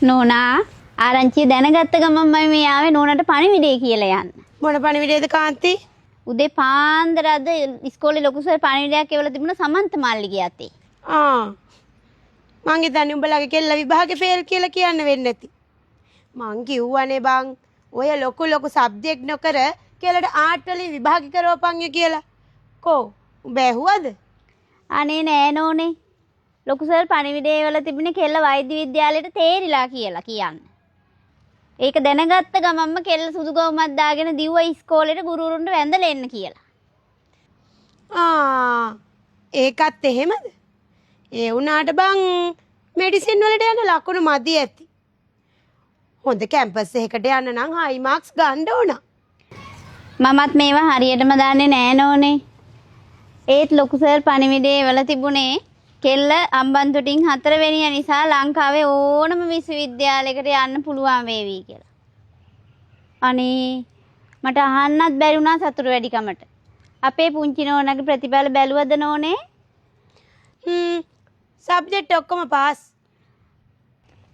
නෝනා ආරංචිය දැනගත්ත ගමන් මම මේ ආවේ නෝනාට පණිවිඩය කියලා යන්න. මොන පණිවිඩයද කාන්ති? උදේ පාන්දර අද ඉස්කෝලේ ලොකු සර් පණිවිඩයක් එවලා තිබුණා සමන්ත මල්ලිගේ අතේ. මං හිතන්නේ උඹලගේ කෙල්ල විභාගේ ෆේල් කියලා කියන්න වෙන්නේ නැති. මං කිව්වනේ බං ඔය ලොකු සබ්ජෙක්ට් නොකර කෙල්ලට ආර්ට් වලින් විභාග කරවපන් කියලා. කෝ උඹ ඇහුවද? අනේ නෑ නෝනේ. ලොකු සර් පණිවිඩය එවලා තිබුණේ කෙල්ල වෛද්‍ය විද්‍යාලයට තේරිලා කියලා කියන්න. ඒක දැනගත්ත ගමන්ම කෙල්ල සුදු ගවුමක් දාගෙන දිව්වා ඉස්කෝලේට ගුරුවරුන්ට වැඳලා එන්න කියලා. ඒකත් එහෙමද? ඒ වුණාට බං මෙඩිසින් වලට යන ලකුණු මදි ඇති. හොඳ කැම්පස් එකකට යන්න නම් හයි මාක්ස් ගන්න ඕන. මමත් මේවා හරියටම දන්නේ නෑ නෝනේ. ඒත් ලොකු සර් පණිවිඩය එවලා තිබුණේ කෙල්ල අම්බන්තොටින් 4 වෙනිය නිසා ලංකාවේ ඕනම විශ්වවිද්‍යාලයකට යන්න පුළුවන් වේවි කියලා. අනේ මට අහන්නත් බැරි වුණා සතුරු වැඩිකමට. අපේ පුංචි නෝනාගේ ප්‍රතිඵල බැලුවද නෝනේ? සබ්ජෙක්ට් ඔක්කොම පාස්.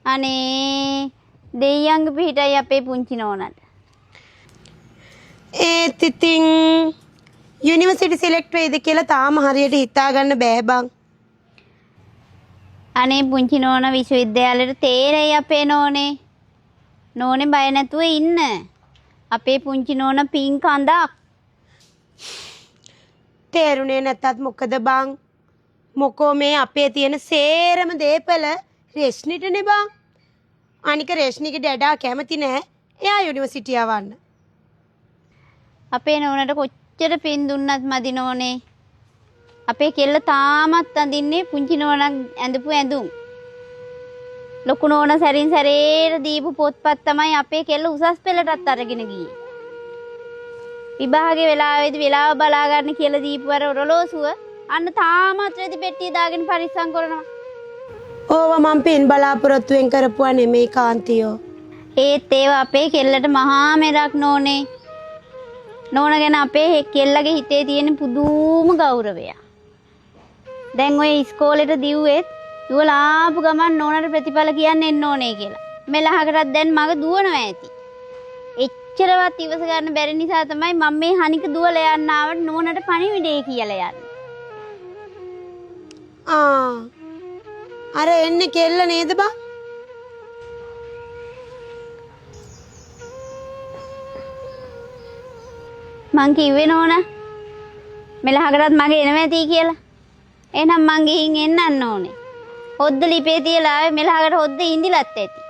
අනේ දෙයියන්ගේ පිටයි අපේ පුංචි නෝනාට. ඒත් ඉතින් යුනිවර්සිටි සිලෙක්ට් වෙයිද කියලා තාම හරියට හිතා ගන්න බෑ බං. අනේ පුංචි නෝනා විශ්වවිද්‍යාලයට තේරෙයි අපේ නෝනේ. නෝනේ බය නැතුව ඉන්න. අපේ පුංචි නෝනා පින් කඳක්. තේරුනේ නැත්තත් මොකද බං? මොකෝ මේ අපේ තියෙන සේරම දේපල රෙෂ්නිටනේ බං. අනික රෙෂ්නිගේ ඩැඩා කැමති නෑ එයා යුනිවර්සිටි යවන්න. අපේ නෝනාට කොච්චර පින් දුන්නත් මදි නෝනේ. අපේ කෙල්ල තාමත් අඳින්නේ පුංචි නෝනා ඇඳපු ඇඳුම්. ලොකු නෝනා සැරින් සැරේට දීපු පොත්පත් තමයි අපේ කෙල්ල උසස් පෙළටත් අරගෙන ගියේ. විභාගේ වෙලාවේදී වෙලාව බලා ගන්න කියලා දීපු අර ඔරලෝසුව අන්න තාමත් රෙදි පෙට්ටිය දාගෙන පරිස්සම් කරනවා. ඕවා මං පින් බලාපොරොත්තුෙන් කරපුවා නෙමෙයි කාන්තියෝ. ඒත් ඒවා අපේ කෙල්ලට මහා මෙරක් නෝනේ. නෝනා ගැන අපේ කෙල්ලගේ හිතේ තියෙන පුදුම ගෞරවයක්. දැන් ඔය ඉස්කෝලේට දිව්වෙත් දුවලා ආපු ගමන් නෝනාට ප්‍රතිඵල කියන්න එන්න ඕනේ කියලා. මෙලහකටත් දැන් මග දුවනවා ඇති. එච්චරවත් ඉවස ගන්න බැරි නිසා තමයි මම මේ හනික දුවලා යන්න ආවට නෝනාට පණිවිඩය කියලා යන්නේ. අර එන්නේ කෙල්ල නේද බං? මං කිව්වේ නෝනා මෙලහකටත් මගේ එනවා ඇති කියලා. එහෙනම් මං ගිහින් එන්නන්න ඕනේ. හොද්ද ලිපේ තියලා ආවේ මෙලහකට හොද්ද ඉඳිලත් ඇති.